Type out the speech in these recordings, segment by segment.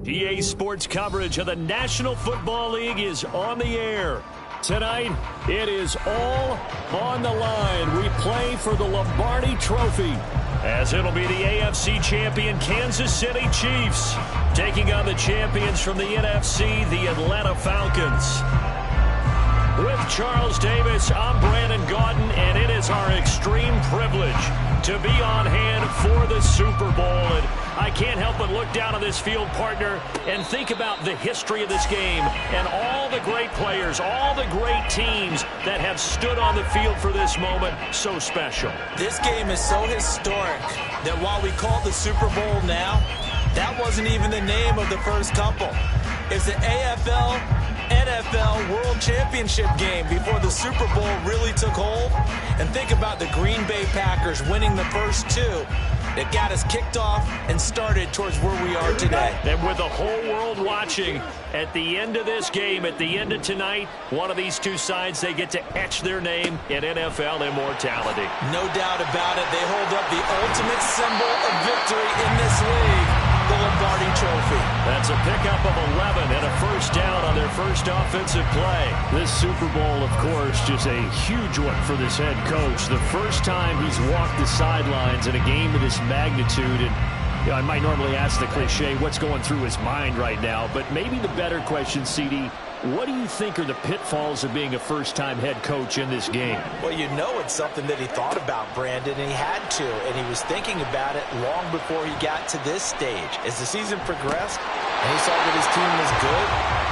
EA Sports coverage of the National Football League is on the air. Tonight, it is all on the line. We play for the Lombardi Trophy, as it'll be the AFC champion Kansas City Chiefs taking on the champions from the NFC, the Atlanta Falcons. With Charles Davis, I'm Brandon Gaudin, and it is our extreme privilege to be on hand for the Super Bowl. And I can't help but look down on this field, partner, and think about the history of this game and all the great players, all the great teams that have stood on the field for this moment. So special. This game is so historic that while we call it the Super Bowl now, that wasn't even the name of the first couple. It's the AFL NFL World Championship game before the Super Bowl really took hold. And think about the Green Bay Packers winning the first two that got us kicked off and started towards where we are today. And with the whole world watching, at the end of this game, at the end of tonight, one of these two sides, they get to etch their name in NFL immortality. No doubt about it. They hold up the ultimate symbol of victory in this league, the Lombardi Trophy. That's a pickup of 11 and a first down on their first offensive play. This Super Bowl, of course, just a huge one for this head coach. The first time he's walked the sidelines in a game of this magnitude. And you know, I might normally ask the cliche, what's going through his mind right now? But maybe the better question, CD, what do you think are the pitfalls of being a first-time head coach in this game? Well, you know it's something that he thought about, Brandon, and he had to. And he was thinking about it long before he got to this stage. As the season progressed, and he saw that his team was good,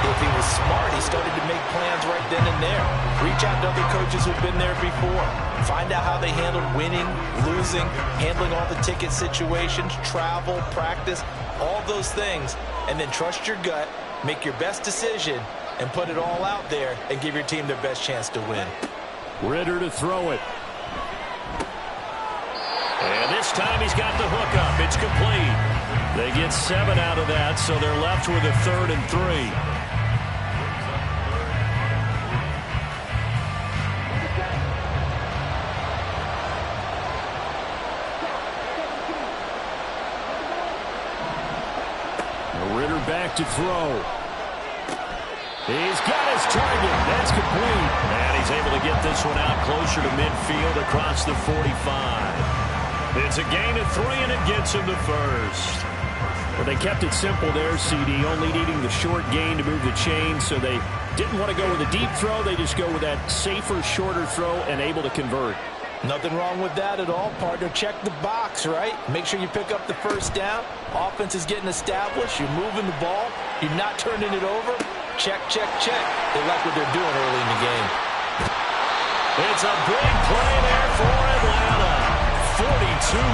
if he was smart, he started to make plans right then and there. Reach out to other coaches who've been there before. Find out how they handled winning, losing, handling all the ticket situations, travel, practice, all those things. And then trust your gut, make your best decision, and put it all out there and give your team their best chance to win. Ritter to throw it. And this time he's got the hook up. It's complete. They get 7 out of that, so they're left with a 3rd and 3. Ritter back to throw. He's got his target. That's complete. And he's able to get this one out closer to midfield across the 45. It's a gain of 3, and it gets him to first. Well, they kept it simple there, CD, only needing the short gain to move the chain, so they didn't want to go with a deep throw. They just go with that safer, shorter throw and able to convert. Nothing wrong with that at all, partner. Check the box, right? Make sure you pick up the first down. Offense is getting established. You're moving the ball. You're not turning it over. Check, check, check. They like what they're doing early in the game. It's a big play there for Atlanta. 42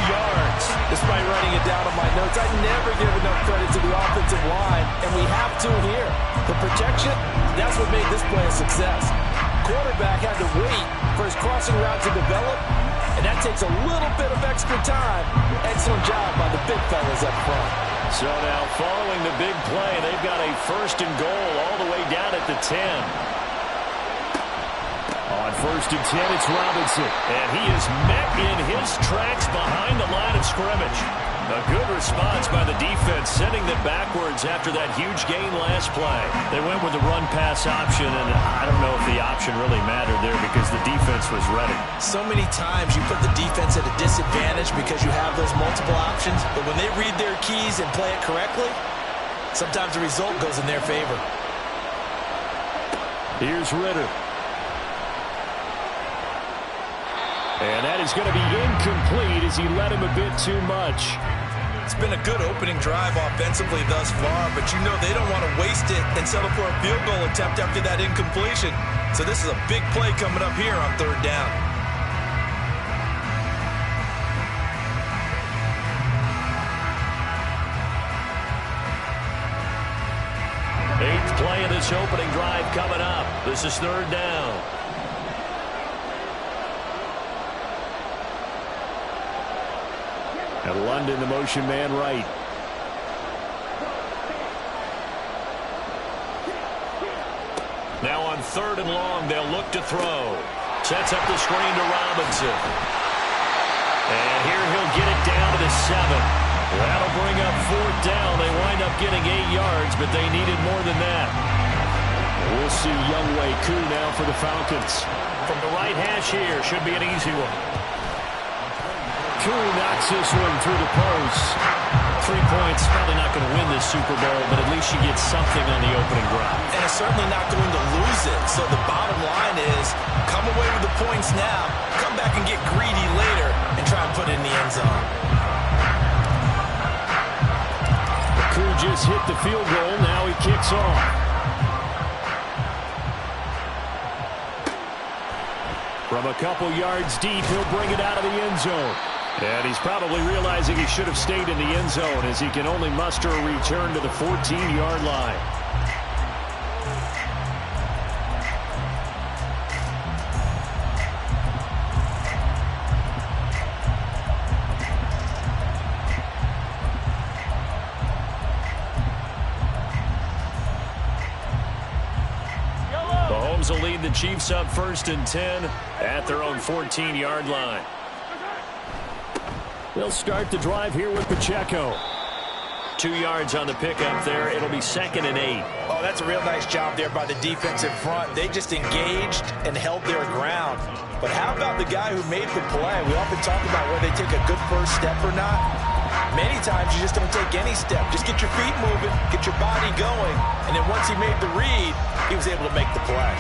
yards. Despite writing it down on my notes, I never give enough credit to the offensive line, and we have to here. The protection, that's what made this play a success. Quarterback had to wait for his crossing route to develop, and that takes a little bit of extra time. Excellent job by the big fellas up front. So now following the big play, they've got a 1st and goal all the way down at the 10. On 1st and 10, it's Robinson. And he is met in his tracks behind the line of scrimmage. A good response by the defense, sending them backwards after that huge gain last play. They went with the run-pass option, and I don't know if the option really mattered there because the defense was ready. So many times you put the defense at a disadvantage because you have those multiple options, but when they read their keys and play it correctly, sometimes the result goes in their favor. Here's Ritter. And that is going to be incomplete as he led him a bit too much. It's been a good opening drive offensively thus far, but you know they don't want to waste it and settle for a field goal attempt after that incompletion. So this is a big play coming up here on 3rd down. Eighth play of this opening drive coming up. This is 3rd down. And London, the motion man right. Now on 3rd and long, they'll look to throw. Sets up the screen to Robinson. And here he'll get it down to the 7. That'll bring up 4th down. They wind up getting 8 yards, but they needed more than that. We'll see Younghoe Koo now for the Falcons. From the right hash here, should be an easy one. Koo knocks this one through the post. 3 points, probably not going to win this Super Bowl, but at least she gets something on the opening drive. And it's certainly not going to lose it. So the bottom line is, come away with the points now, come back and get greedy later, and try and put it in the end zone. Koo just hit the field goal. Now he kicks off. From a couple yards deep, he'll bring it out of the end zone. And he's probably realizing he should have stayed in the end zone as he can only muster a return to the 14-yard line. Mahomes will lead the Chiefs up 1st and 10 at their own 14-yard line. They'll start the drive here with Pacheco. 2 yards on the pickup there. It'll be 2nd and 8. Oh, that's a real nice job there by the defensive front. They just engaged and held their ground. But how about the guy who made the play? We often talk about whether they take a good first step or not. Many times you just don't take any step. Just get your feet moving, get your body going. And then once he made the read, he was able to make the play.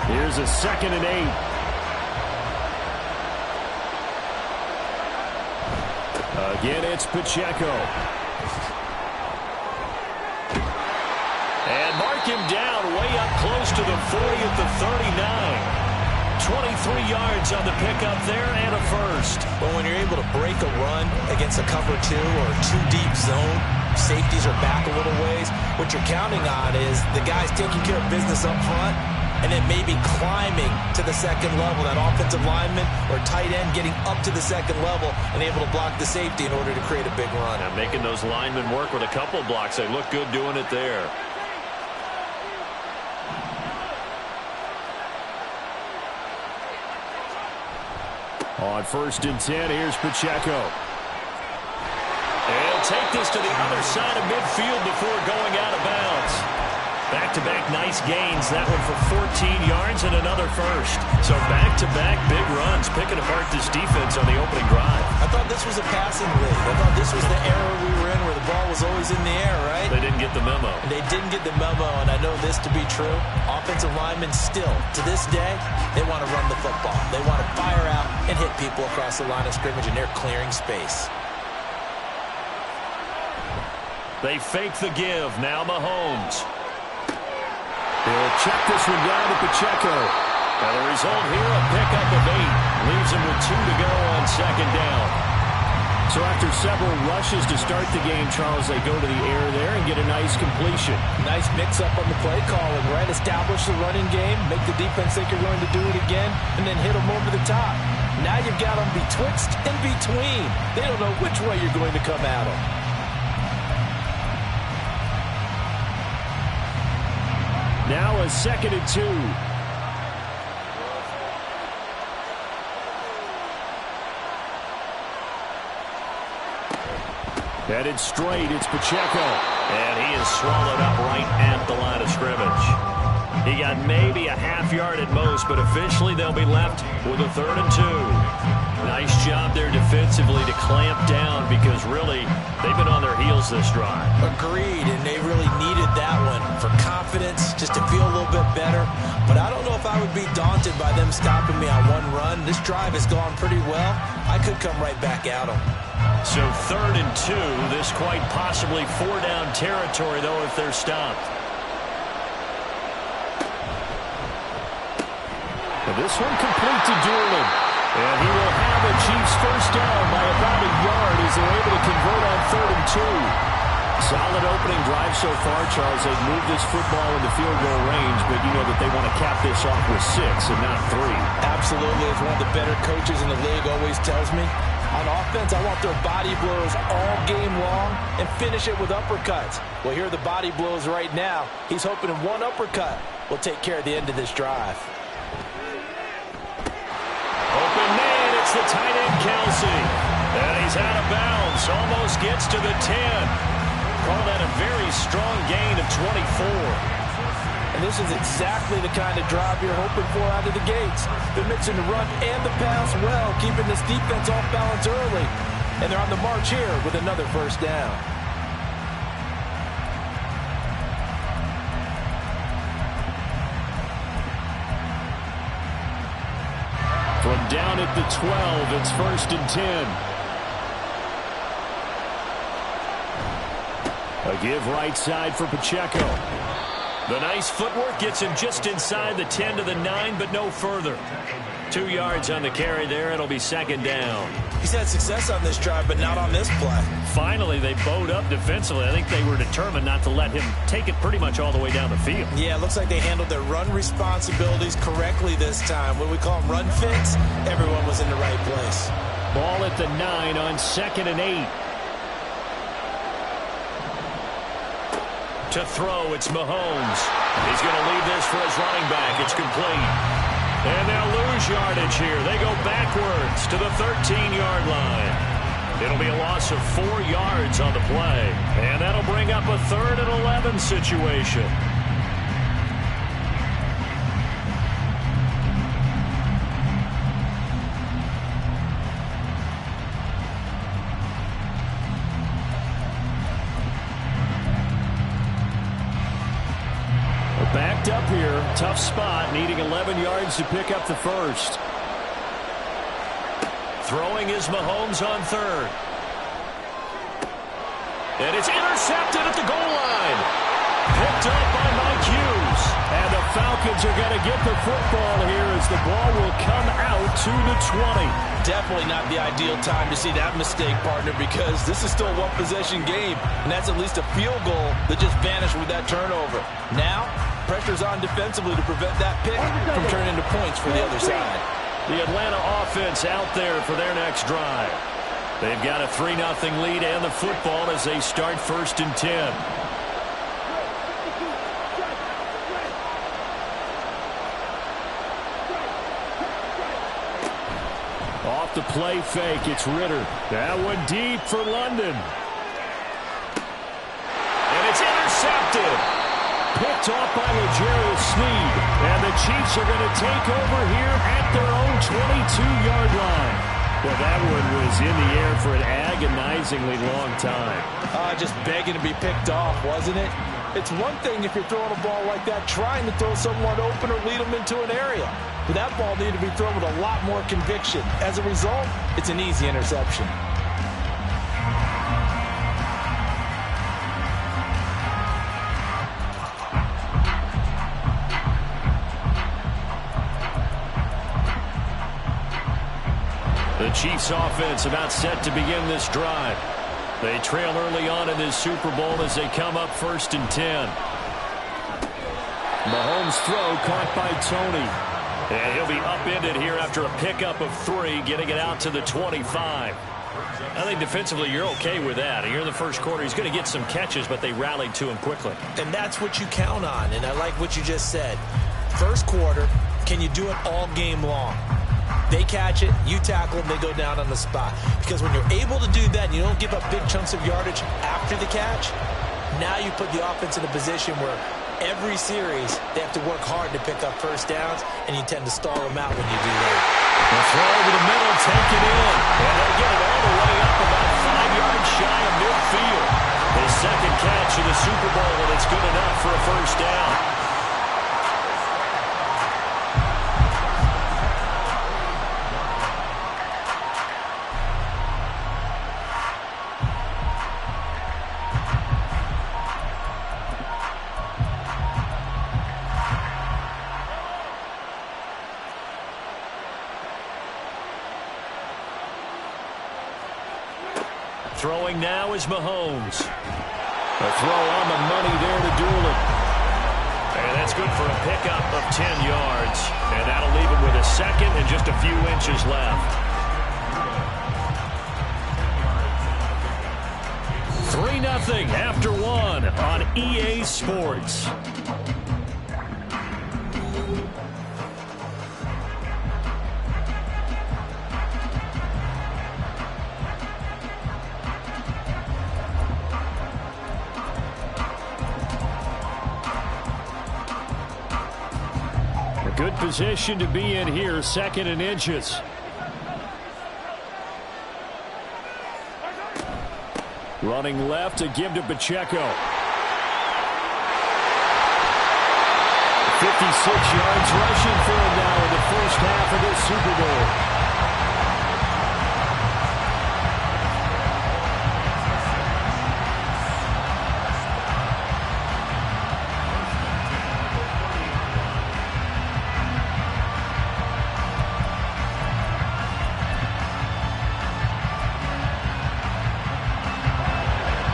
Here's a 2nd and 8. Again, it's Pacheco. And mark him down way up close to the 40 at the 39. 23 yards on the pickup there and a first. Well, when you're able to break a run against a cover 2 or 2-deep zone, safeties are back a little ways. What you're counting on is the guys taking care of business up front and then maybe climbing to the 2nd level, that offensive lineman or tight end getting up to the 2nd level and able to block the safety in order to create a big run. Now making those linemen work with a couple blocks. They look good doing it there. On 1st and 10, here's Pacheco. And he'll take this to the other side of midfield before going out of bounds. Back-to-back nice gains. That one for 14 yards and another first. So back-to-back big runs, picking apart this defense on the opening drive. I thought this was a passing league. I thought this was the era we were in where the ball was always in the air, right? They didn't get the memo. They didn't get the memo, and I know this to be true. Offensive linemen still, to this day, they want to run the football. They want to fire out and hit people across the line of scrimmage, and they're clearing space. They fake the give. Now Mahomes. He'll check this one down to Pacheco. And the result here, a pickup of 8. Leaves him with 2 to go on 2nd down. So after several rushes to start the game, Charles, they go to the air there and get a nice completion. Nice mix-up on the play calling, right? Establish the running game, make the defense think you're going to do it again, and then hit them over the top. Now you've got them betwixt and between. They don't know which way you're going to come at them. Now a 2nd and 2. Headed straight, it's Pacheco. And he is swallowed up right at the line of scrimmage. He got maybe a half yard at most, but officially they'll be left with a 3rd and 2. Nice job there defensively to clamp down because really they've been on their heels this drive. Agreed, and they really needed that one for confidence, just to feel a little bit better. But I don't know if I would be daunted by them stopping me on one run. This drive has gone pretty well. I could come right back at them. So 3rd and 2, this quite possibly 4-down territory, though, if they're stopped. And this one complete to Durham. And he will have the Chiefs first down by about a yard as they're able to convert on 3rd and 2. Solid opening drive so far, Charles. They've moved this football into field goal range, but you know that they want to cap this off with 6 and not 3. Absolutely. As one of the better coaches in the league always tells me, on offense, I want their body blows all game long and finish it with uppercuts. Well, here are the body blows right now. He's hoping in one uppercut will take care of the end of this drive. Open man, it's the tight end, Kelsey. is out of bounds. Almost gets to the 10. Call that a very strong gain of 24. And this is exactly the kind of drive you're hoping for out of the gates. They're mixing the run and the pass well, keeping this defense off balance early. And they're on the march here with another first down. From down at the 12, it's 1st and 10. A give right side for Pacheco. The nice footwork gets him just inside the 10 to the 9, but no further. 2 yards on the carry there. It'll be 2nd down. He's had success on this drive, but not on this play. Finally, they bowed up defensively. I think they were determined not to let him take it pretty much all the way down the field. Yeah, it looks like they handled their run responsibilities correctly this time. What we call them run fits, everyone was in the right place. Ball at the 9 on 2nd and 8. To throw, it's Mahomes. He's going to leave this for his running back. It's complete. And they'll lose yardage here. They go backwards to the 13-yard line. It'll be a loss of 4 yards on the play. And that'll bring up a 3rd and 11 situation. Backed up here. Tough spot. Needing 11 yards to pick up the first. Throwing is Mahomes on 3rd. And it's intercepted at the goal line. Picked up by Mike Hughes. And the Falcons are going to get the football here as the ball will come out to the 20. Definitely not the ideal time to see that mistake, partner, because this is still a one-possession game, and that's at least a field goal that just vanished with that turnover. Now, pressure's on defensively to prevent that pick from turning into points for the other side. The Atlanta offense out there for their next drive. They've got a 3-0 lead and the football as they start 1st and 10. Off the play fake, it's Ritter. That one deep for London. And it's intercepted. Picked off by L'Jarius Sneed. And the Chiefs are going to take over here at their own 22-yard line. Well, that one was in the air for an agonizingly long time. Just begging to be picked off, wasn't it? It's one thing if you're throwing a ball like that, trying to throw someone open or lead them into an area. But that ball needed to be thrown with a lot more conviction. As a result, it's an easy interception. The Chiefs offense about set to begin this drive. They trail early on in this Super Bowl as they come up 1st and 10. Mahomes' throw caught by Tony. And he'll be upended here after a pickup of 3, getting it out to the 25. I think defensively you're okay with that. Here in the first quarter, he's going to get some catches, but they rallied to him quickly. And that's what you count on, and I like what you just said. First quarter, can you do it all game long? They catch it, you tackle them, they go down on the spot. Because when you're able to do that and you don't give up big chunks of yardage after the catch, now you put the offense in a position where every series they have to work hard to pick up first downs, and you tend to stall them out when you do that. The throw over the middle, taken in. And they get it all the way up about 5 yards shy of midfield. His second catch in the Super Bowl, and it's good enough for a first down. Throwing now is Mahomes. A throw on the money there to Doolin. And that's good for a pickup of 10 yards. And that'll leave him with a second and just a few inches left. 3-0 after 1 on EA Sports. Good position to be in here, 2nd and inches. Running left to give to Pacheco. 56 yards rushing for him now in the first half of this Super Bowl.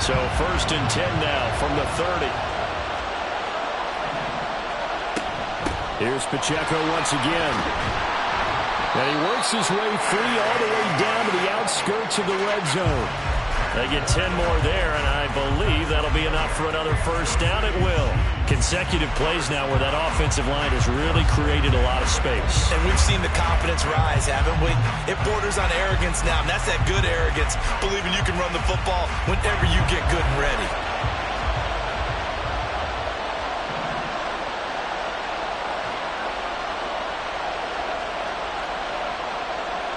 So 1st and 10 now from the 30. Here's Pacheco once again. And he works his way free all the way down to the outskirts of the red zone. They get 10 more there, and I believe that'll be enough for another first down. It will. Consecutive plays now where that offensive line has really created a lot of space. And we've seen the confidence rise, haven't we? It borders on arrogance now, and that's that good arrogance, believing you can run the football whenever you get good and ready.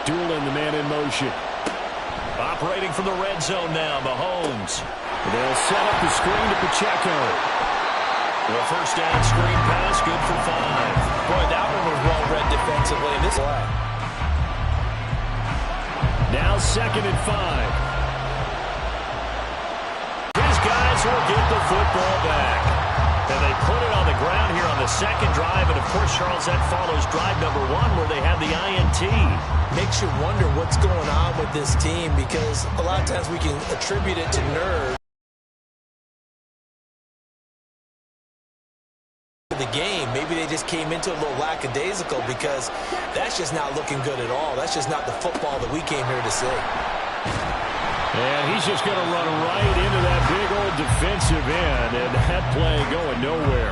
Dueling the man in motion. Operating from the red zone now, Mahomes. They'll set up the screen to Pacheco. The first down screen pass, good for 5. Boy, that one was well read defensively in this play. Now 2nd and 5. His guys will get the football back. And they put it on the ground here on the 2nd drive. And, of course, Charles, that follows drive number 1 where they had the INT. Makes you wonder what's going on with this team because a lot of times we can attribute it to nerves. The game, maybe they just came into a little lackadaisical because that's just not looking good at all. That's just not the football that we came here to see. And he's just going to run right into that big old defensive end, and that play going nowhere.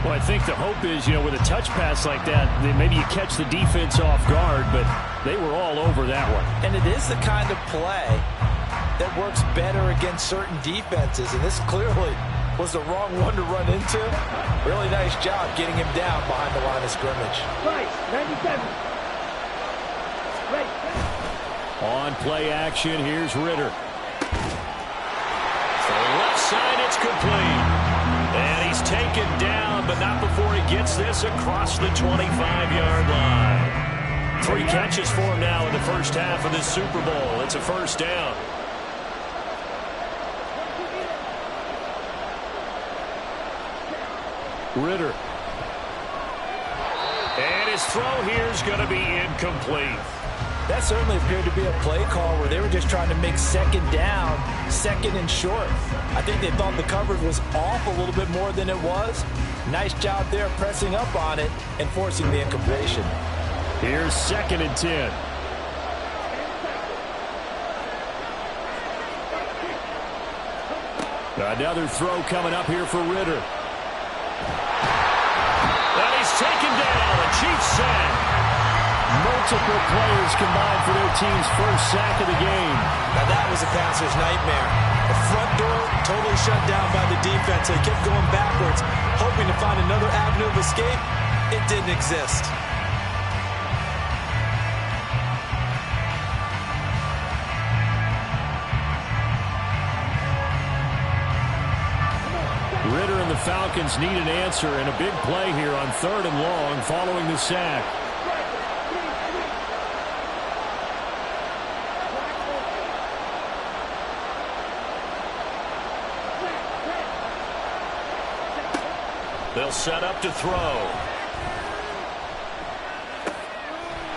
Well, I think the hope is, with a touch pass like that, maybe you catch the defense off guard, but they were all over that one. And it is the kind of play that works better against certain defenses, and this clearly was the wrong one to run into. Really nice job getting him down behind the line of scrimmage. Right, 97. Right. On play action, here's Ritter. To the left side, it's complete. And he's taken down, but not before he gets this across the 25-yard line. 3 catches for him now in the first half of this Super Bowl. It's a first down. Ritter. And his throw here is going to be incomplete. That certainly appeared to be a play call where they were just trying to make 2nd down, 2nd and short. I think they thought the coverage was off a little bit more than it was. Nice job there pressing up on it and forcing the incompletion. Here's 2nd and 10. Another throw coming up here for Ritter. And he's taken down. A Chiefs sack. Multiple players combined for their team's first sack of the game. Now that was a passer's nightmare. The front door totally shut down by the defense. They kept going backwards, hoping to find another avenue of escape. It didn't exist. Ritter and the Falcons need an answer and a big play here on 3rd and long following the sack. They'll set up to throw.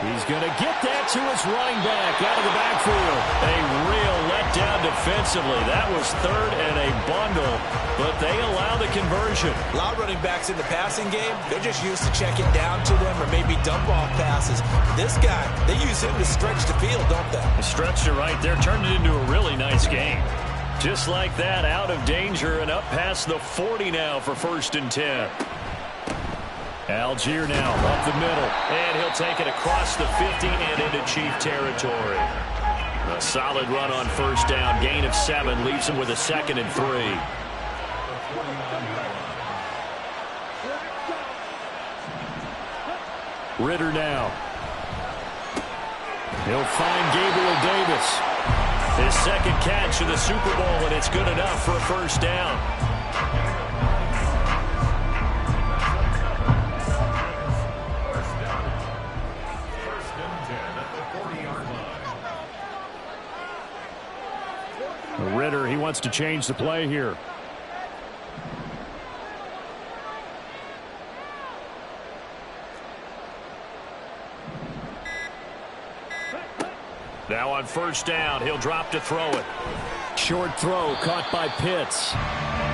He's going to get that to his running back out of the backfield. A real letdown defensively. That was 3rd and a bundle, but they allow the conversion. A lot of running backs in the passing game, they're just used to checking down to them or maybe dump-off passes. This guy, they use him to stretch the field, don't they? They stretched it right there, turned it into a really nice game. Just like that, out of danger and up past the 40 now for 1st and 10. Algier now up the middle, and he'll take it across the 50 and into Chief territory. A solid run on 1st down, gain of 7, leaves him with a 2nd and 3. Ritter now. He'll find Gabriel Davis. His second catch of the Super Bowl, and it's good enough for a first down. Ritter, he wants to change the play here. Now on first down, he'll drop to throw it. Short throw caught by Pitts.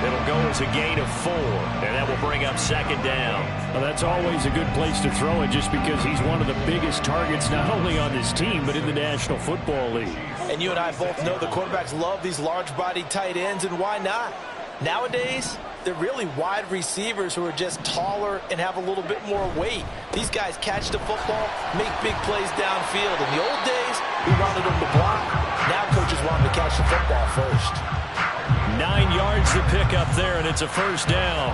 It'll go as a gain of 4, and that will bring up second down. Well, that's always a good place to throw it just because he's one of the biggest targets not only on this team but in the National Football League. And you and I both know the quarterbacks love these large-bodied tight ends, and why not? Nowadays, they're really wide receivers who are just taller and have a little bit more weight. These guys catch the football, make big plays downfield. In the old days, we wanted them to block. Now coaches want them to catch the football first. 9 yards to pick up there, and it's a first down.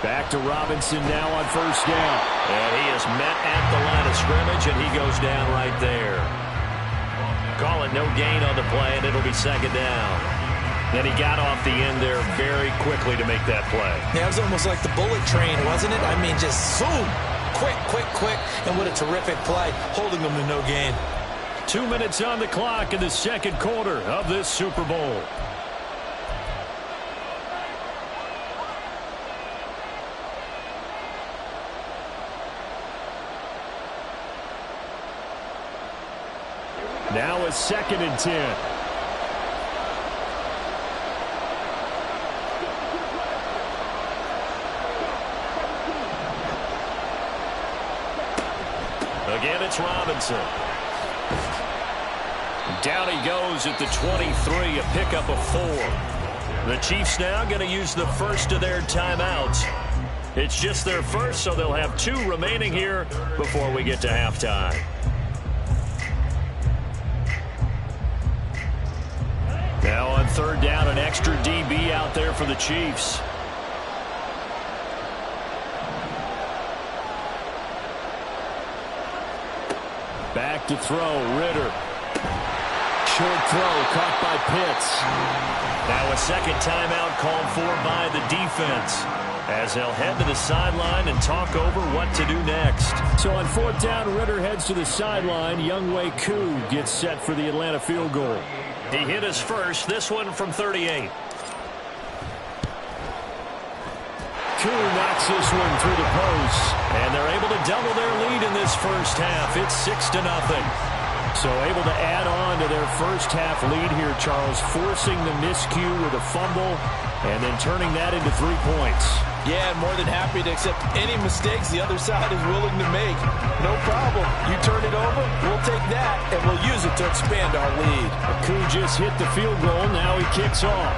Back to Robinson now on first down. And he is met at the line of scrimmage, and he goes down right there. Call it no gain on the play, and it'll be second down. Then he got off the end there very quickly to make that play. Yeah, it was almost like the bullet train, wasn't it? I mean, just zoom. Quick, quick, quick. And what a terrific play, holding them to no gain. 2 minutes on the clock in the second quarter of this Super Bowl. Now a 2nd and 10. Again, it's Robinson. Down he goes at the 23, a pickup of 4. The Chiefs now going to use the first of their timeouts. It's just their first, so they'll have 2 remaining here before we get to halftime. Now on third down, an extra DB out there for the Chiefs. Back to throw, Ritter. Short throw caught by Pitts. Now a second timeout called for by the defense, as they'll head to the sideline and talk over what to do next. So on fourth down, Ritter heads to the sideline. Younghoe Koo gets set for the Atlanta field goal. He hit his first, this one from 38. Koo knocks this one through the post, and they're able to double their lead in this first half. It's 6-0. So able to add on to their first half lead here, Charles, forcing the miscue with a fumble and then turning that into 3 points. Yeah, more than happy to accept any mistakes the other side is willing to make. No problem. You turn it over, we'll take that, and we'll use it to expand our lead. Koo just hit the field goal. Now he kicks off.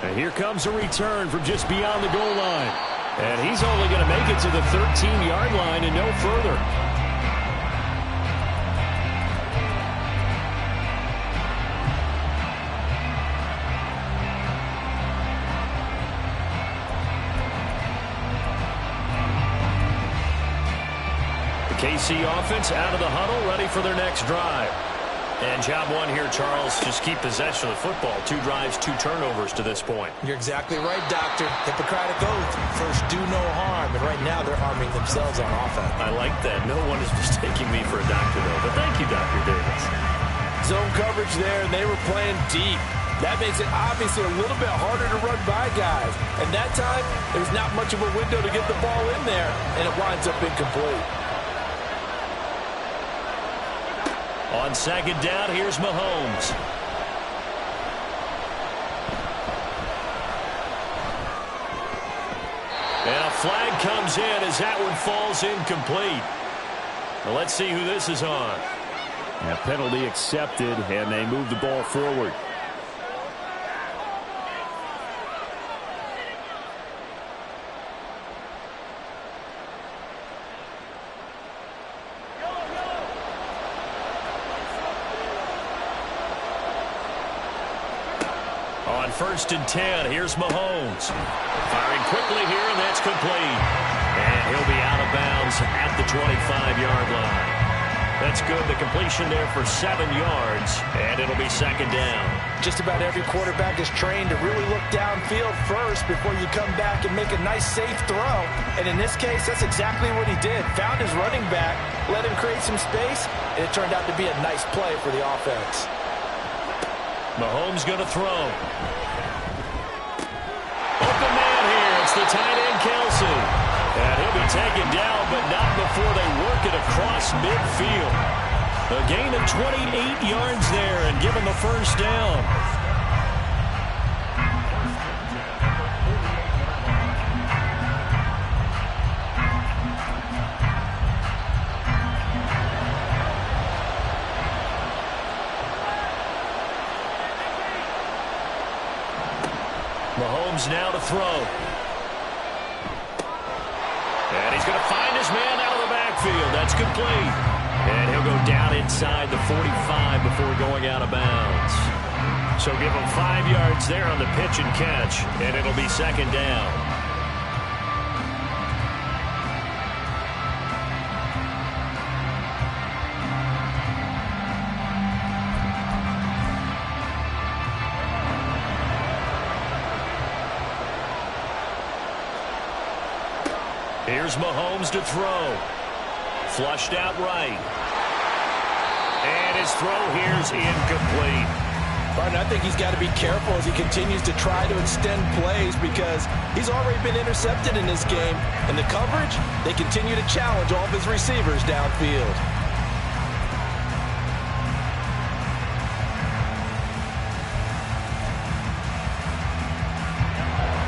And here comes a return from just beyond the goal line. And he's only going to make it to the 13-yard line and no further. The KC offense out of the huddle, ready for their next drive. And job one here, Charles, just keep possession of the football. 2 drives, 2 turnovers to this point. You're exactly right, Doctor. Hippocratic oath. First, do no harm. And right now, they're harming themselves on offense. I like that. No one is mistaking me for a doctor, though. But thank you, Dr. Davis. Zone coverage there, and they were playing deep. That makes it obviously a little bit harder to run by guys. And that time, there's not much of a window to get the ball in there, and it winds up incomplete. On second down, here's Mahomes. And a flag comes in as that one falls incomplete. Well, let's see who this is on. A penalty accepted, and they move the ball forward. 1st and 10. Here's Mahomes. Firing quickly here, and that's complete. And he'll be out of bounds at the 25-yard line. That's good. The completion there for 7 yards, and it'll be 2nd down. Just about every quarterback is trained to really look downfield first before you come back and make a nice, safe throw. And in this case, that's exactly what he did. Found his running back, let him create some space, and it turned out to be a nice play for the offense. Mahomes going to throw. Open man here. It's the tight end, Kelsey. And he'll be taken down, but not before they work it across midfield. A gain of 28 yards there and give him the 1st down. Mahomes now to throw. And he's going to find his man out of the backfield. That's complete. And he'll go down inside the 45 before going out of bounds. So give him 5 yards there on the pitch and catch, and it'll be 2nd down. Here's Mahomes to throw. Flushed out right. And his throw here's incomplete. Martin, I think he's got to be careful as he continues to try to extend plays because he's already been intercepted in this game. And the coverage, they continue to challenge all of his receivers downfield.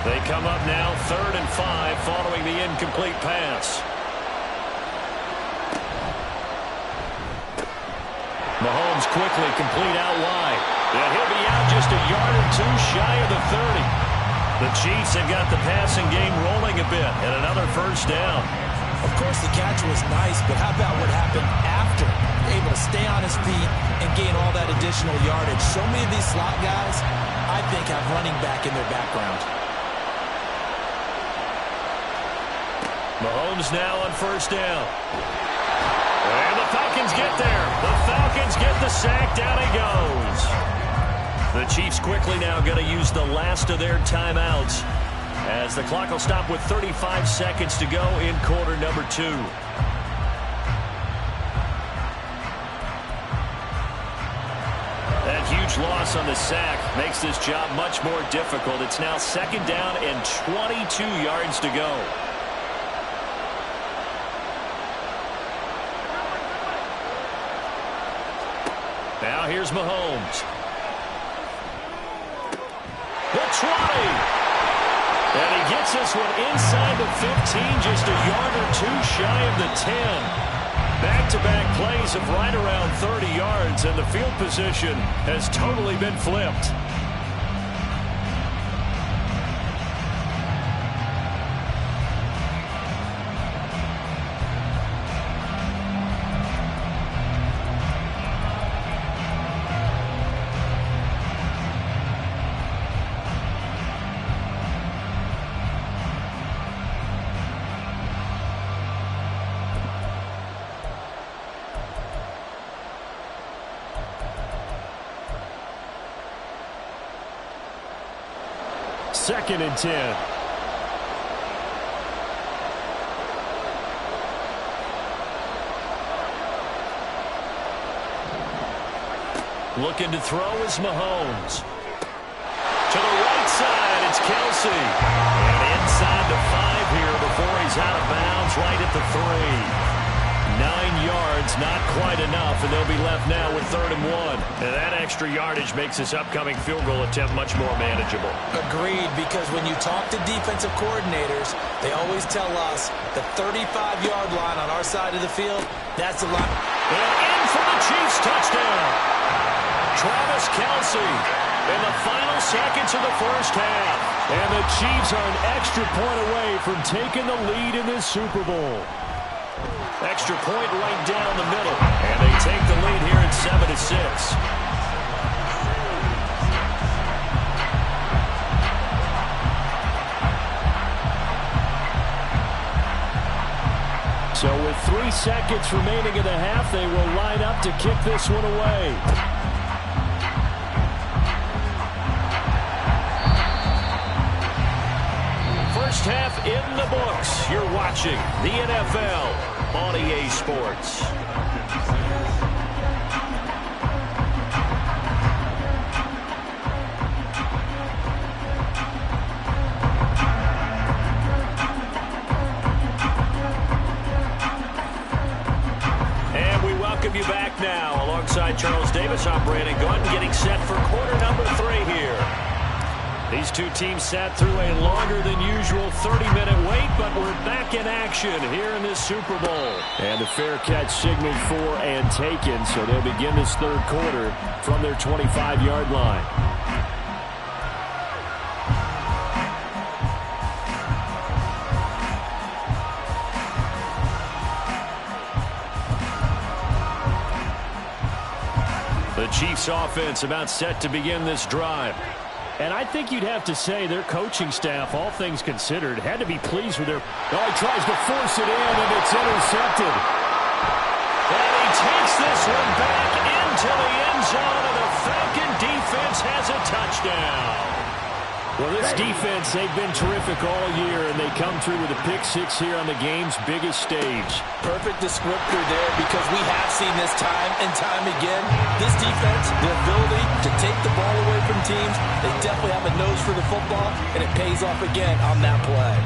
They come up now 3rd and 5 following the incomplete pass. Mahomes quickly complete out wide. And he'll be out just a yard or 2 shy of the 30. The Chiefs have got the passing game rolling a bit and another 1st down. Of course, the catch was nice, but how about what happened after? Able to stay on his feet and gain all that additional yardage. So many of these slot guys, I think, have running back in their background. Mahomes now on 1st down. And the Falcons get there. The Falcons get the sack. Down he goes. The Chiefs quickly now going to use the last of their timeouts as the clock will stop with 35 seconds to go in quarter number 2. That huge loss on the sack makes this job much more difficult. It's now 2nd down and 22 yards to go. Now here's Mahomes. The try. And he gets this one inside the 15, just a yard or 2 shy of the 10. Back-to-back plays of right around 30 yards, and the field position has totally been flipped. Second and 10. Looking to throw is Mahomes. To the right side, it's Kelsey. And inside the 5 here before he's out of bounds, right at the 3. 9 yards, not quite enough, and they'll be left now with 3rd and 1. And that extra yardage makes this upcoming field goal attempt much more manageable. Agreed, because when you talk to defensive coordinators, they always tell us the 35-yard line on our side of the field, that's the line. And in for the Chiefs touchdown. Travis Kelsey in the final seconds of the 1st half. And the Chiefs are an extra point away from taking the lead in this Super Bowl. Extra point right down the middle. And they take the lead here at 7-6. So with 3 seconds remaining in the half, they will line up to kick this one away. First half in the books. You're watching the NFL on EA Sports. You back now alongside Charles Davis. I'm Brandon Gunn, getting set for quarter number 3 here. These two teams sat through a longer than usual 30-minute wait, but we're back in action here in this Super Bowl. And the fair catch signaled for and taken, so they'll begin this third quarter from their 25-yard line. The Chiefs offense about set to begin this drive. And I think you'd have to say their coaching staff, all things considered, had to be pleased with their... Oh, he tries to force it in, and it's intercepted. And he takes this one back into the end zone, and the Falcon defense has a touchdown. Well, this defense, they've been terrific all year, and they come through with a pick 6 here on the game's biggest stage. Perfect descriptor there, because we have seen this time and time again. This defense, the ability to take the ball away from teams, they definitely have a nose for the football, and it pays off again on that play.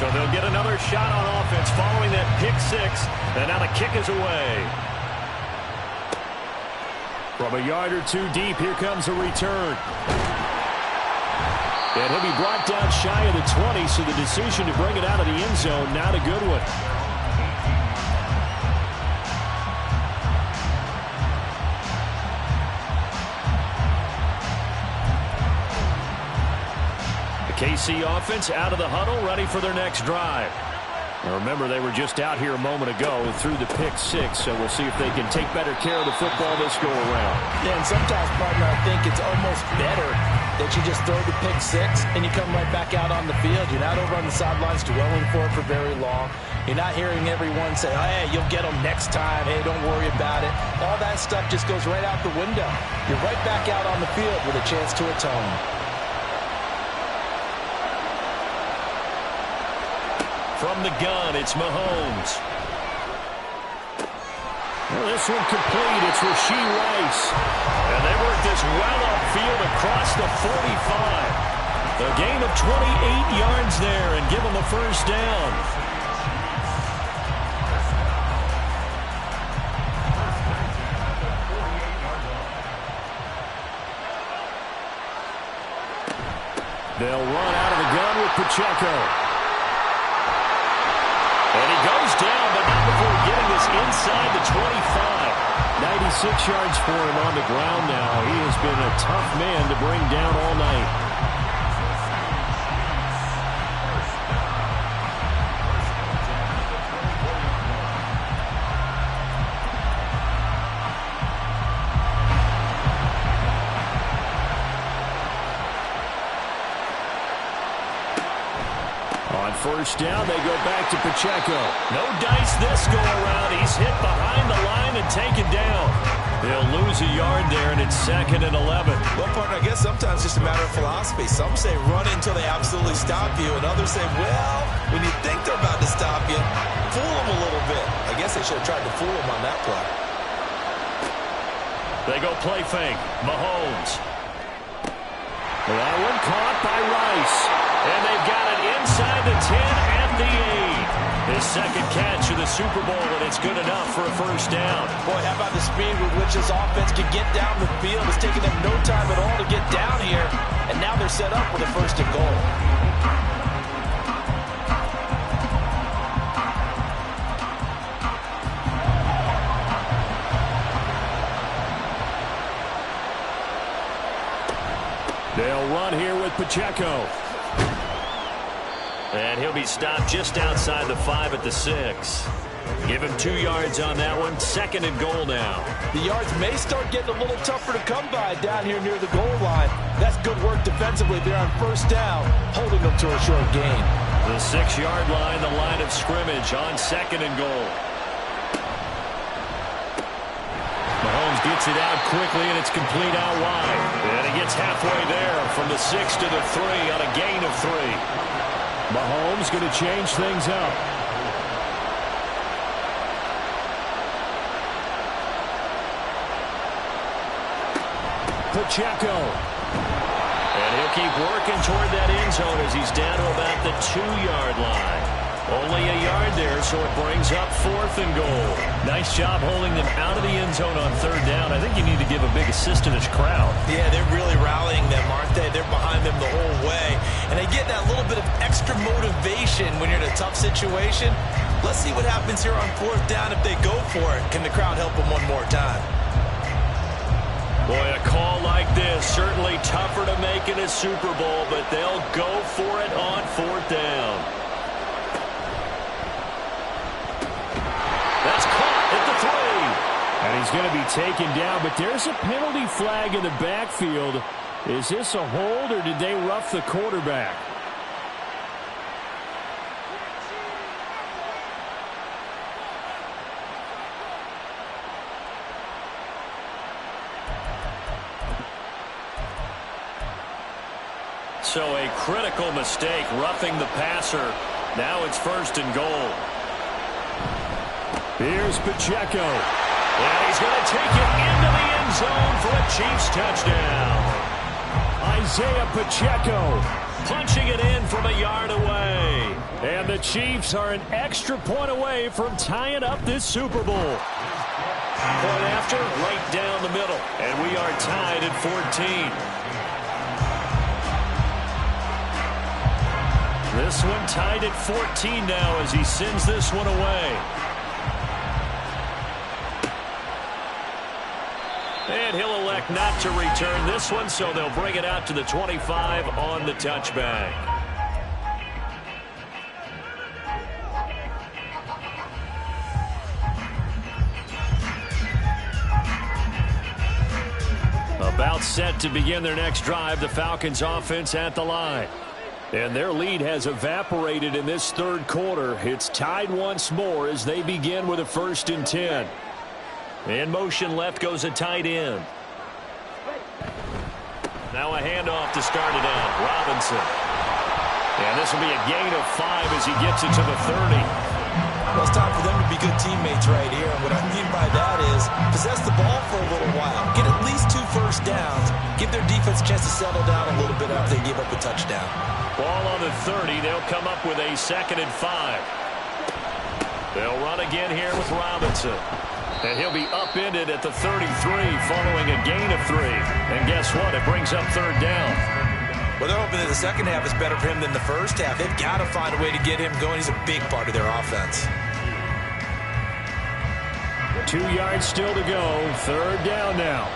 So they'll get another shot on offense following that pick 6. And now the kick is away. From a yard or 2 deep, here comes a return. And he'll be brought down shy of the 20, so the decision to bring it out of the end zone, not a good one. KC offense out of the huddle, ready for their next drive. Now remember, they were just out here a moment ago through the pick 6, so we'll see if they can take better care of the football this go-around. Yeah, and sometimes, partner, I think it's almost better that you just throw the pick 6 and you come right back out on the field. You're not over on the sidelines dwelling for it for very long. You're not hearing everyone say, oh, hey, you'll get them next time. Hey, don't worry about it. All that stuff just goes right out the window. You're right back out on the field with a chance to atone. From the gun, it's Mahomes. Well, this one complete. It's Rashee Rice. And they work this well upfield across the 45. A gain of 28 yards there and give them the first down. They'll run out of the gun with Pacheco. And he goes down, but not before getting this inside the 25. 96 yards for him on the ground now. He has been a tough man to bring down all night. First down, they go back to Pacheco. No dice this go-around. He's hit behind the line and taken down. They'll lose a yard there, and it's 2nd and 11. Well, partner, I guess sometimes it's just a matter of philosophy. Some say run until they absolutely stop you, and others say, well, when you think they're about to stop you, fool them a little bit. I guess they should have tried to fool them on that play. They go play fake. Mahomes. That one caught by Rice. And they've got it inside the 10 at the 8. His second catch of the Super Bowl, and it's good enough for a first down. Boy, how about the speed with which this offense can get down the field? It's taken them no time at all to get down here, and now they're set up with a first and goal. They'll run here with Pacheco. And he'll be stopped just outside the 5 at the 6. Give him 2 yards on that one. 2nd and goal now. The yards may start getting a little tougher to come by down here near the goal line. That's good work defensively. They're on 1st down, holding them to a short gain. The 6-yard line, the line of scrimmage on 2nd and goal. Mahomes gets it out quickly, and it's complete out wide. And he gets halfway there from the 6 to the 3 on a gain of 3. Mahomes going to change things up. Pacheco. And he'll keep working toward that end zone as he's down to about the 2-yard line. Only a yard there, so it brings up 4th and goal. Nice job holding them out of the end zone on 3rd down. I think you need to give a big assist to this crowd. Yeah, they're really rallying them, aren't they? They're behind them the whole way. And they get that little bit of extra motivation when you're in a tough situation. Let's see what happens here on 4th down if they go for it. Can the crowd help them one more time? Boy, a call like this, certainly tougher to make in a Super Bowl, but they'll go for it on 4th down. That's caught at the 3. And he's going to be taken down, but there's a penalty flag in the backfield. Is this a hold, or did they rough the quarterback? So a critical mistake, roughing the passer. Now it's 1st and goal. Here's Pacheco. And he's going to take it into the end zone for a Chiefs touchdown. Isaiah Pacheco punching it in from a yard away. And the Chiefs are an extra point away from tying up this Super Bowl. Point after, right down the middle. And we are tied at 14. This one tied at 14 now as he sends this one away. And he'll elect not to return this one, so they'll bring it out to the 25 on the touchback. About set to begin their next drive, the Falcons offense at the line. And their lead has evaporated in this 3rd quarter. It's tied once more as they begin with a 1st and 10. In motion left goes a tight end. Now a handoff to start it out. Robinson. And this will be a gain of 5 as he gets it to the 30. Well, it's time for them to be good teammates right here. And what I mean by that is possess the ball for a little while. Get at least 2 first downs. Give their defense a chance to settle down a little bit after they give up a touchdown. Ball on the 30. They'll come up with a 2nd and 5. They'll run again here with Robinson. And he'll be upended at the 33 following a gain of 3. And guess what? It brings up 3rd down. Well, they're hoping that the second half is better for him than the first half. They've got to find a way to get him going. He's a big part of their offense. 2 yards still to go. 3rd down now.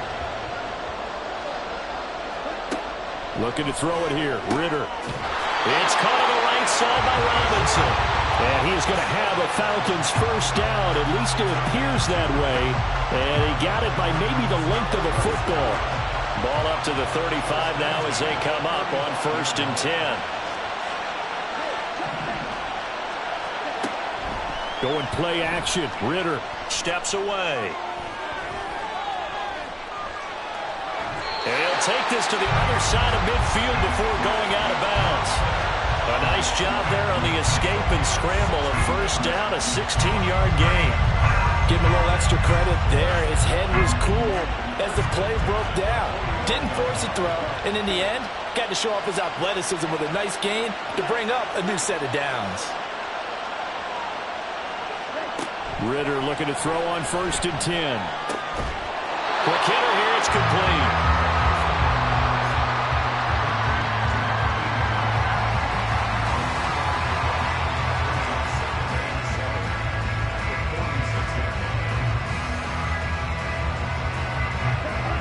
Looking to throw it here. Ritter. It's caught on the right side by Robinson. And he's going to have a Falcons 1st down. At least it appears that way. And he got it by maybe the length of a football. Ball up to the 35 now as they come up on 1st and 10. Going play action. Ritter steps away. And he'll take this to the other side of midfield before going out of bounds. A nice job there on the escape and scramble. A 1st down, a 16-yard gain. Give him a little extra credit there. His head was cool as the play broke down. Didn't force a throw, and in the end, got to show off his athleticism with a nice gain to bring up a new set of downs. Ritter looking to throw on 1st and 10. Quick hitter here, it's complete.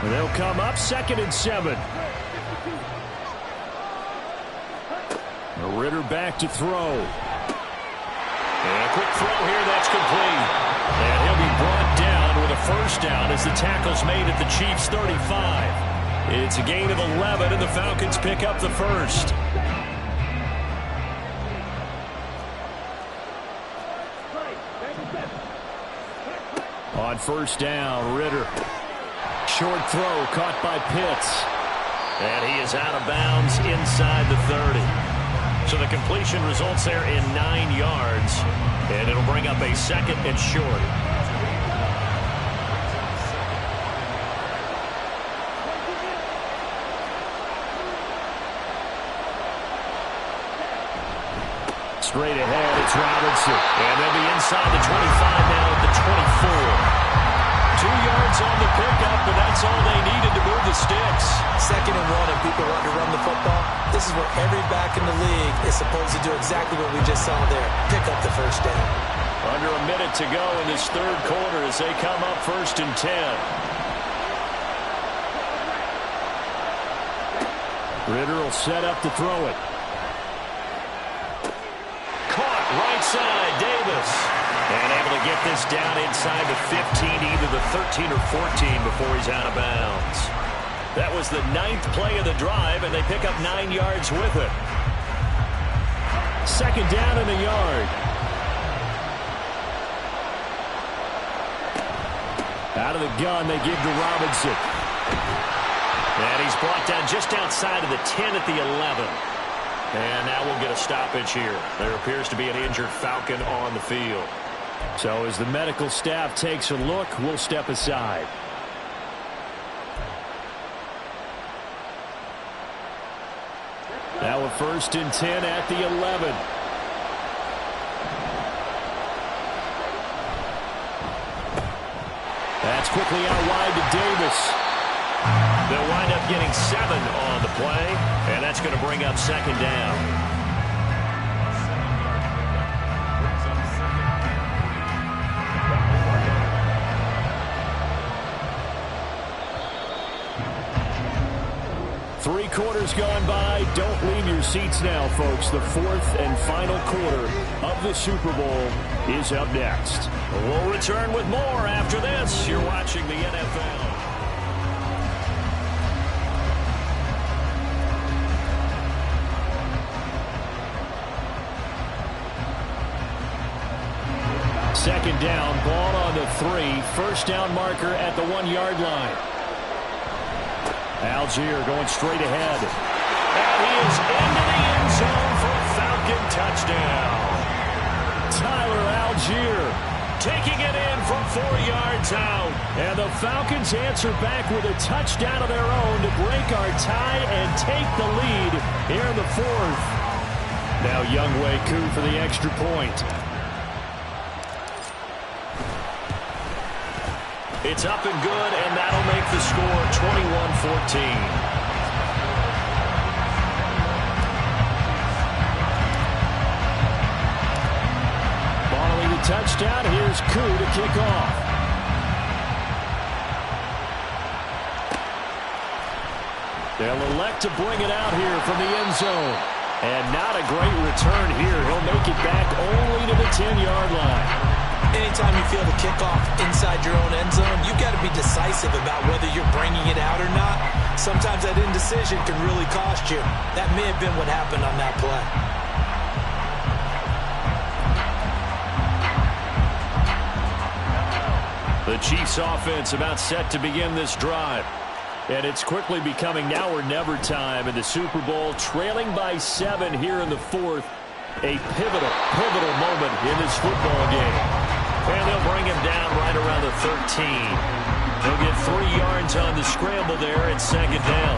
They'll come up 2nd and 7. Ritter back to throw. And a quick throw here, that's complete. first down as the tackle's made at the Chiefs' 35. It's a gain of 11, and the Falcons pick up the first. On first down, Ritter. Short throw caught by Pitts. And he is out of bounds inside the 30. So the completion results there in 9 yards. And it'll bring up a second and short. Straight ahead, it's Robinson. And they'll be inside the 25 now at the 24. 2 yards on the pickup, but that's all they needed to move the sticks. 2nd and 1, and people want to run the football. This is where every back in the league is supposed to do exactly what we just saw there. Pick up the first down. Under a minute to go in this third quarter as they come up 1st and 10. Ritter will set up to throw it. Caught right side, Davis. And able to get this down inside the 15, either the 13 or 14 before he's out of bounds. That was the 9th play of the drive, and they pick up 9 yards with it. 2nd down and a yard. Out of the gun, they give to Robinson. And he's brought down just outside of the 10 at the 11. And now we'll get a stoppage here. There appears to be an injured Falcon on the field. So as the medical staff takes a look, we'll step aside. Now a 1st and 10 at the 11. That's quickly out wide to Davis. They'll wind up getting 7 on the play, and that's going to bring up 2nd down. Three quarters gone by. Don't leave your seats now, folks. The 4th and final quarter of the Super Bowl is up next. We'll return with more after this. You're watching the NFL. Second down, ball on the 3. First down marker at the 1-yard line. Algier going straight ahead. And he is into the end zone for a Falcon touchdown. Tyler Algier taking it in from 4 yards out. And the Falcons answer back with a touchdown of their own to break our tie and take the lead here in the 4th. Now Younghoe Koo for the extra point. It's up and good, and that'll make the score 21-14. Following the touchdown, here's Koo to kick off. They'll elect to bring it out here from the end zone. And not a great return here. He'll make it back only to the 10-yard line. Anytime you feel the kickoff inside your own end zone, you've got to be decisive about whether you're bringing it out or not. Sometimes that indecision can really cost you. That may have been what happened on that play. The Chiefs offense about set to begin this drive. And it's quickly becoming now or never time in the Super Bowl, trailing by 7 here in the 4th. A pivotal moment in this football game. And they'll bring him down right around the 13. They'll get 3 yards on the scramble there at 2nd down.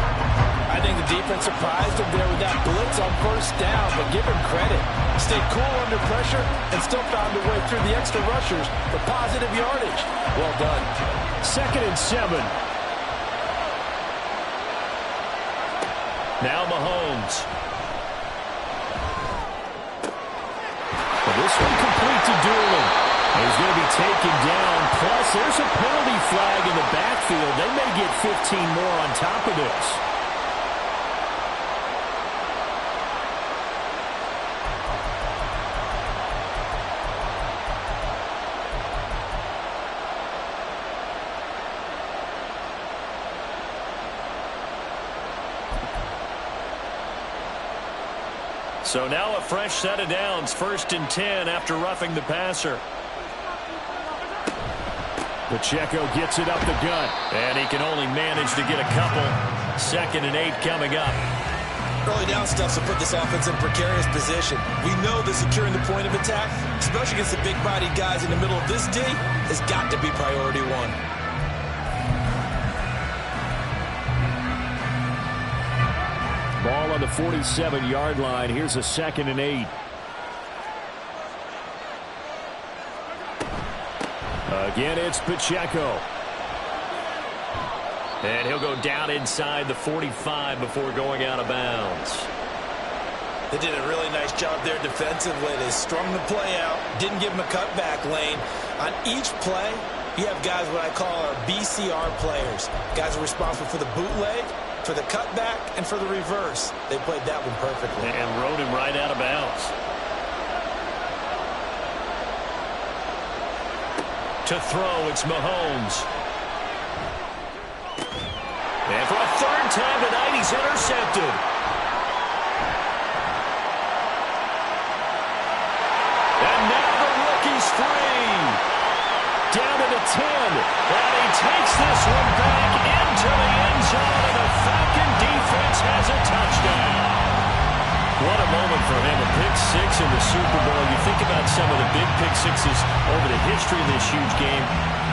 I think the defense surprised him there with that blitz on 1st down, but give him credit. Stayed cool under pressure and still found a way through the extra rushers for positive yardage. Well done. 2nd and 7. Now Mahomes. Well, this one complete to Doolin. He's going to be taken down. Plus, there's a penalty flag in the backfield. They may get 15 more on top of this. So now a fresh set of downs, 1st and 10 after roughing the passer. Pacheco gets it up the gut, and he can only manage to get a couple. 2nd and 8 coming up. Early down stuff to put this offense in a precarious position. We know that securing the point of attack, especially against the big-bodied guys in the middle of this D, has got to be priority one. Ball on the 47-yard line. Here's a 2nd and 8. Again, it's Pacheco. And he'll go down inside the 45 before going out of bounds. They did a really nice job there defensively. They strung the play out, didn't give him a cutback lane. On each play, you have guys what I call our BCR players. Guys are responsible for the bootleg, for the cutback, and for the reverse. They played that one perfectly. And rode him right out of bounds. To throw, it's Mahomes. And for a 3rd time tonight, he's intercepted. And now the rookie's free. Down to the 10. And he takes this one back into the end zone, and the Falcon defense has a touchdown. What a moment for him, a pick 6 in the Super Bowl. You think about some of the big pick 6s over the history of this huge game.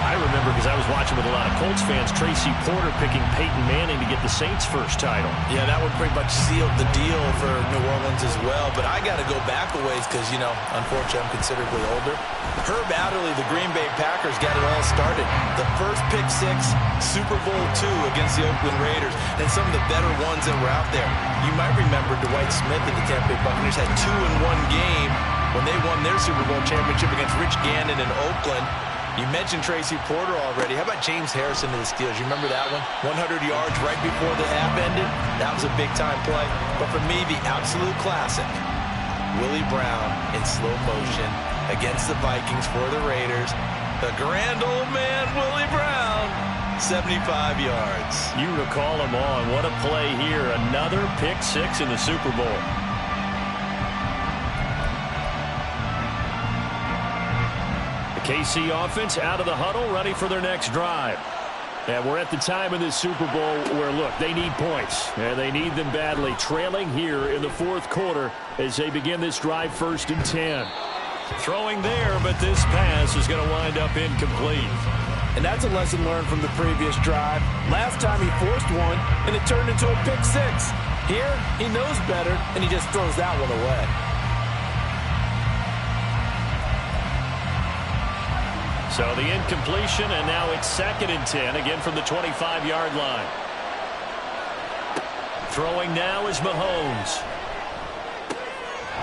I remember, because I was watching with a lot of Colts fans, Tracy Porter picking Peyton Manning to get the Saints' first title. Yeah, that one pretty much sealed the deal for New Orleans as well. But I got to go back a ways because, you know, unfortunately I'm considerably older. Herb Adderley, the Green Bay Packers, got it all started. The first pick 6, Super Bowl II against the Oakland Raiders, and some of the better ones that were out there. You might remember Dwight Smith and the Tampa Bay Buccaneers had 2 in one game when they won their Super Bowl championship against Rich Gannon in Oakland. You mentioned Tracy Porter already. How about James Harrison to the Steelers? You remember that one? 100 yards right before the half ended. That was a big-time play. But for me, the absolute classic, Willie Brown in slow motion against the Vikings for the Raiders. The grand old man, Willie Brown, 75 yards. You recall him on. What a play here. Another pick 6 in the Super Bowl. KC offense out of the huddle, ready for their next drive. And we're at the time in this Super Bowl where, look, they need points. And they need them badly. Trailing here in the 4th quarter as they begin this drive, 1st and 10. Throwing there, but this pass is going to wind up incomplete. And that's a lesson learned from the previous drive. Last time he forced one, and it turned into a pick 6. Here, he knows better, and he just throws that one away. So the incompletion, and now it's 2nd and 10, again from the 25-yard line. Throwing now is Mahomes.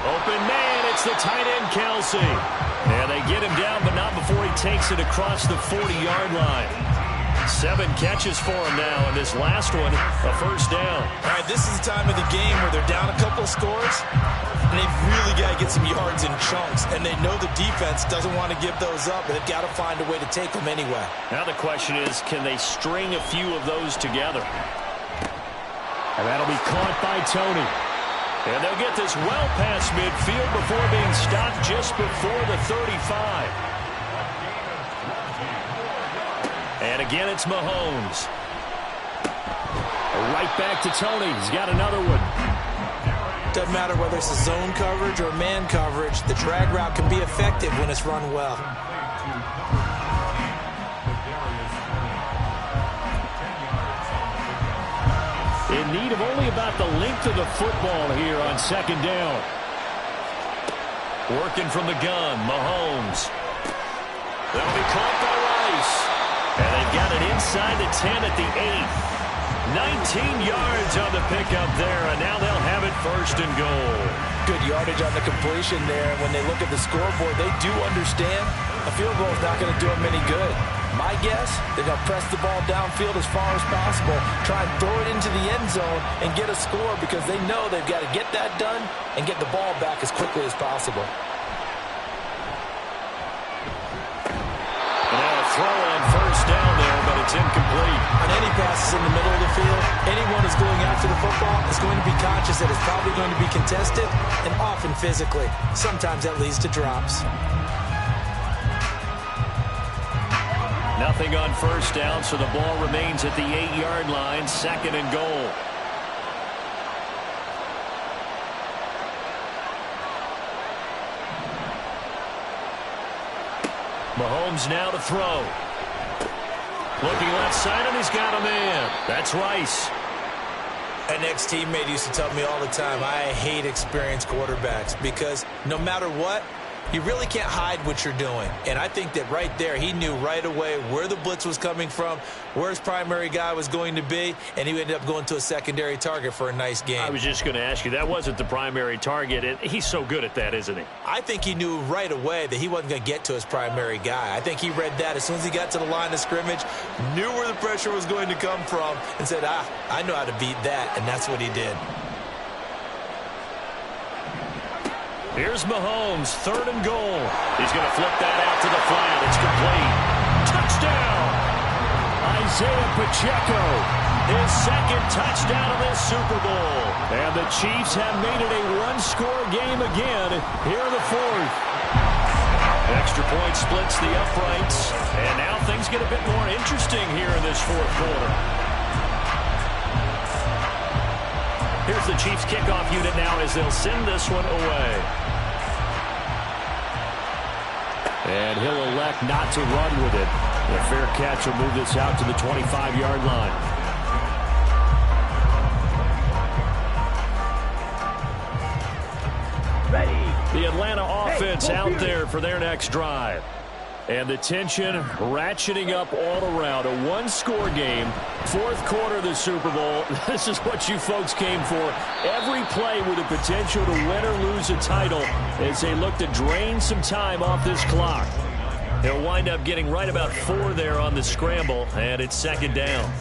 Open man, it's the tight end, Kelsey. And they get him down, but not before he takes it across the 40-yard line. 7 catches for him now, and this last one, a 1st down. All right, this is the time of the game where they're down a couple of scores, and they've really got to get some yards in chunks, and they know the defense doesn't want to give those up, but they've got to find a way to take them anyway. Now the question is, can they string a few of those together? And that'll be caught by Tony. And they'll get this well past midfield before being stopped just before the 35. And again, it's Mahomes. Right back to Tony. He's got another one. Doesn't matter whether it's a zone coverage or man coverage, the drag route can be effective when it's run well. In need of only about the length of the football here on 2nd down. Working from the gun, Mahomes. That'll be caught by Rice. And they've got it inside the 10 at the 8. 19 yards on the pickup there, and now they'll have it 1st and goal. Good yardage on the completion there. When they look at the scoreboard, they do understand a field goal is not going to do them any good. My guess, they're going to press the ball downfield as far as possible, try and throw it into the end zone and get a score because they know they've got to get that done and get the ball back as quickly as possible. And now a throw on 1st down there, but it's incomplete. On any passes in the middle of the field, anyone who's going after the football is going to be conscious that it's probably going to be contested and often physically. Sometimes that leads to drops. Nothing on first down, so the ball remains at the 8-yard line, 2nd and goal. Mahomes now to throw. Looking left side, and he's got a man. That's Rice. An ex-teammate used to tell me all the time, I hate experienced quarterbacks because no matter what, you really can't hide what you're doing. And I think that right there, he knew right away where the blitz was coming from, where his primary guy was going to be, and he ended up going to a secondary target for a nice game. I was just going to ask you, that wasn't the primary target. He's so good at that, isn't he? I think he knew right away that he wasn't going to get to his primary guy. I think he read that as soon as he got to the line of scrimmage, knew where the pressure was going to come from, and said, I know how to beat that, and that's what he did. Here's Mahomes, 3rd and goal. He's going to flip that out to the flat. It's complete. Touchdown! Isaiah Pacheco, his 2nd touchdown of this Super Bowl. And the Chiefs have made it a one-score game again here in the 4th. Extra point splits the uprights. And now things get a bit more interesting here in this 4th quarter. Here's the Chiefs kickoff unit now as they'll send this one away. And he'll elect not to run with it. A fair catch will move this out to the 25-yard line. Ready. The Atlanta offense out there for their next drive. And the tension ratcheting up all around. A one-score game, 4th quarter of the Super Bowl. This is what you folks came for. Every play with the potential to win or lose a title as they look to drain some time off this clock. He'll wind up getting right about 4 there on the scramble, and it's 2nd down.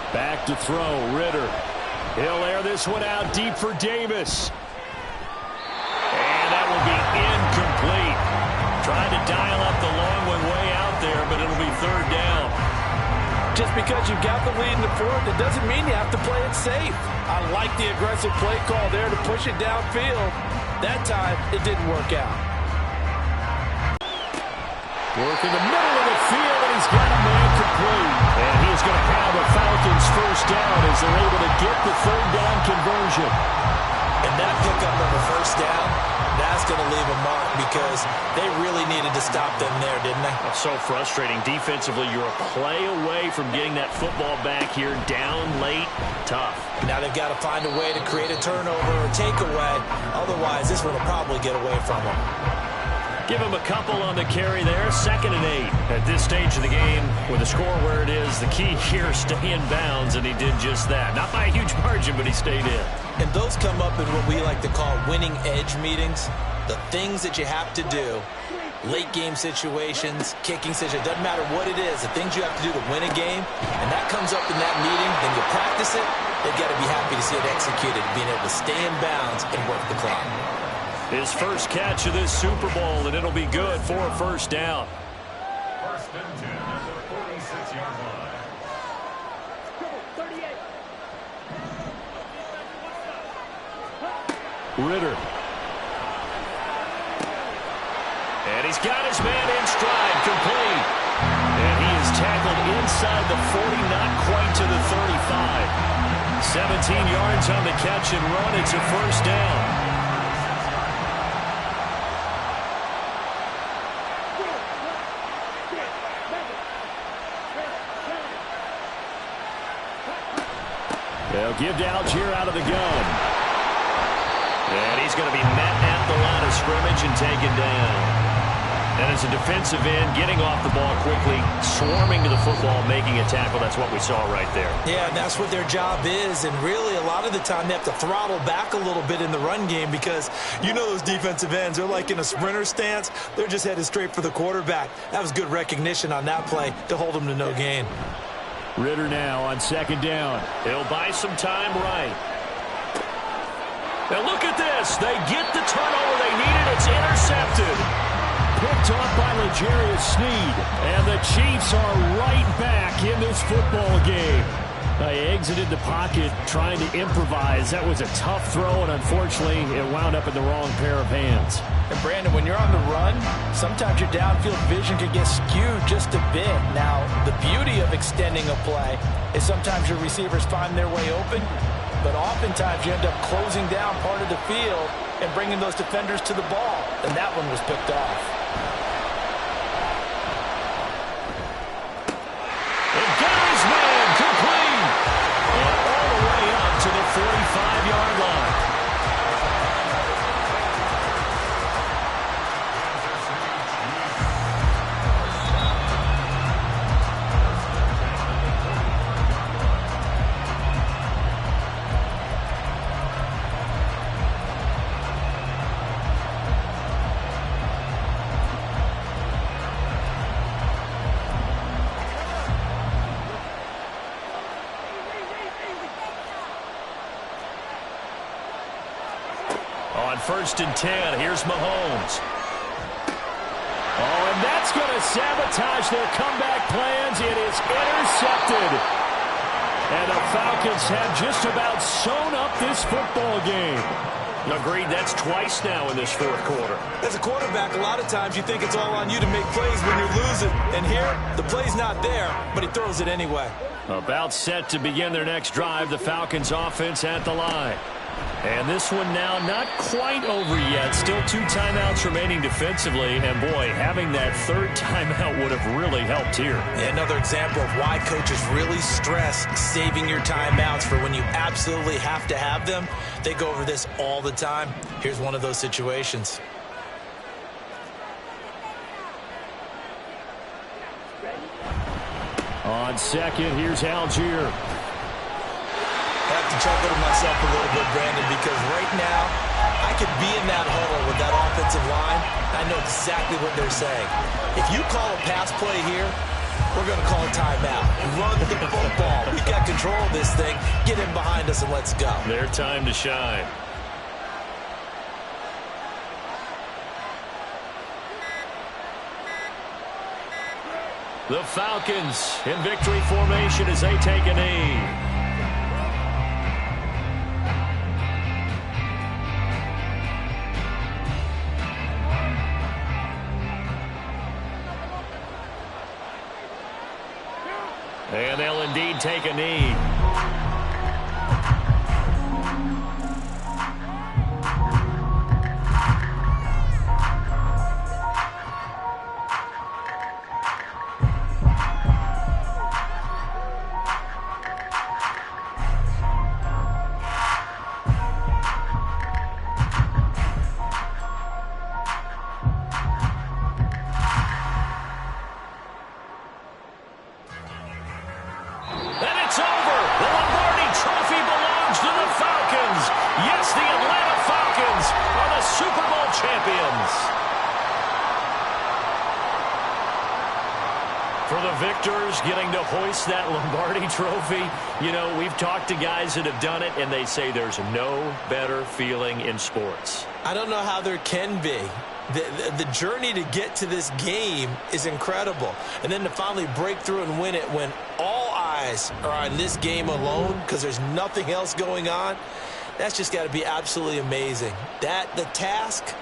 Back to throw, Ritter. He'll air this one out deep for Davis. And that will be incomplete. Trying to dial up the long one way out there, but it'll be 3rd down. Just because you've got the lead in the 4th, it doesn't mean you have to play it safe. I like the aggressive play call there to push it downfield. That time, it didn't work out. Work in the middle of the field, and he's got a man complete. And he's going to have a Falcons 1st down as they're able to get the 3rd down conversion. And that pickup of a 1st down, that's going to leave a mark because they really needed to stop them there, didn't they? So frustrating. Defensively, you're a play away from getting that football back here. Down late, tough. Now they've got to find a way to create a turnover or takeaway. Otherwise, this one will probably get away from them. Give him a couple on the carry there. 2nd and 8. At this stage of the game, with the score where it is, the key here, stay in bounds, and he did just that. Not by a huge margin, but he stayed in. And those come up in what we like to call winning edge meetings. The things that you have to do, late game situations, kicking situations, doesn't matter what it is, the things you have to do to win a game, and that comes up in that meeting, then you practice it, they've got to be happy to see it executed, being able to stay in bounds and work the clock. His first catch of this Super Bowl, and it'll be good for a 1st down. 1st and 10 at the 46-yard line. Ritter. And he's got his man in stride, complete. And he is tackled inside the 40, not quite to the 35. 17 yards on the catch and run. It's a 1st down. They'll give to Algier out of the gun. And he's going to be met at the line of scrimmage and taken down. And as a defensive end, getting off the ball quickly, swarming to the football, making a tackle, that's what we saw right there. Yeah, and that's what their job is. And really, a lot of the time, they have to throttle back a little bit in the run game because you know those defensive ends, they're like in a sprinter stance. They're just headed straight for the quarterback. That was good recognition on that play to hold them to no gain. Ritter now on second down. He'll buy some time right. Now look at this. They get the turnover they needed. It's intercepted. Picked off by L'Jarius Sneed. And the Chiefs are right back in this football game. They exited the pocket trying to improvise. That was a tough throw, and unfortunately, it wound up in the wrong pair of hands. And Brandon, when you're on the run, sometimes your downfield vision can get skewed just a bit. Now, the beauty of extending a play is sometimes your receivers find their way open, but oftentimes you end up closing down part of the field and bringing those defenders to the ball. And that one was picked off. And Gary's man complete. And all the way up to the 45-yard line. On 1st and 10, here's Mahomes. Oh, and that's going to sabotage their comeback plans. It is intercepted. And the Falcons have just about sewn up this football game. Agreed, that's twice now in this fourth quarter. As a quarterback, a lot of times you think it's all on you to make plays when you're losing. And here, the play's not there, but he throws it anyway. About set to begin their next drive, the Falcons offense at the line. And this one now not quite over yet. Still 2 timeouts remaining defensively. And, boy, having that third timeout would have really helped here. Yeah, another example of why coaches really stress saving your timeouts for when you absolutely have to have them. They go over this all the time. Here's one of those situations. On second, here's Algier. I have to chuckle to myself a little bit, Brandon, because right now I could be in that huddle with that offensive line. I know exactly what they're saying. If you call a pass play here, we're going to call a timeout. Run the football. We've got control of this thing. Get in behind us and let's go. Their time to shine. The Falcons in victory formation as they take a knee. And they'll indeed take a knee. Getting to hoist that Lombardi trophy. You know, we've talked to guys that have done it, and they say there's no better feeling in sports. I don't know how there can be. The journey to get to this game is incredible. And then to finally break through and win it when all eyes are on this game alone because there's nothing else going on, that's just got to be absolutely amazing. The task,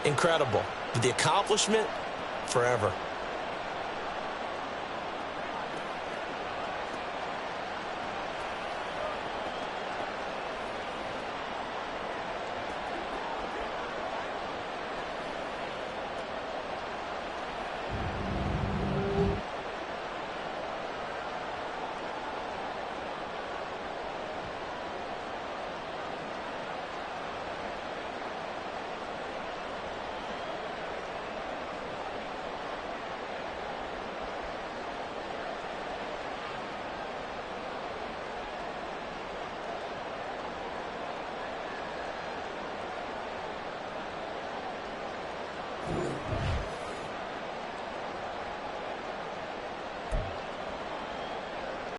incredible. But the accomplishment, forever.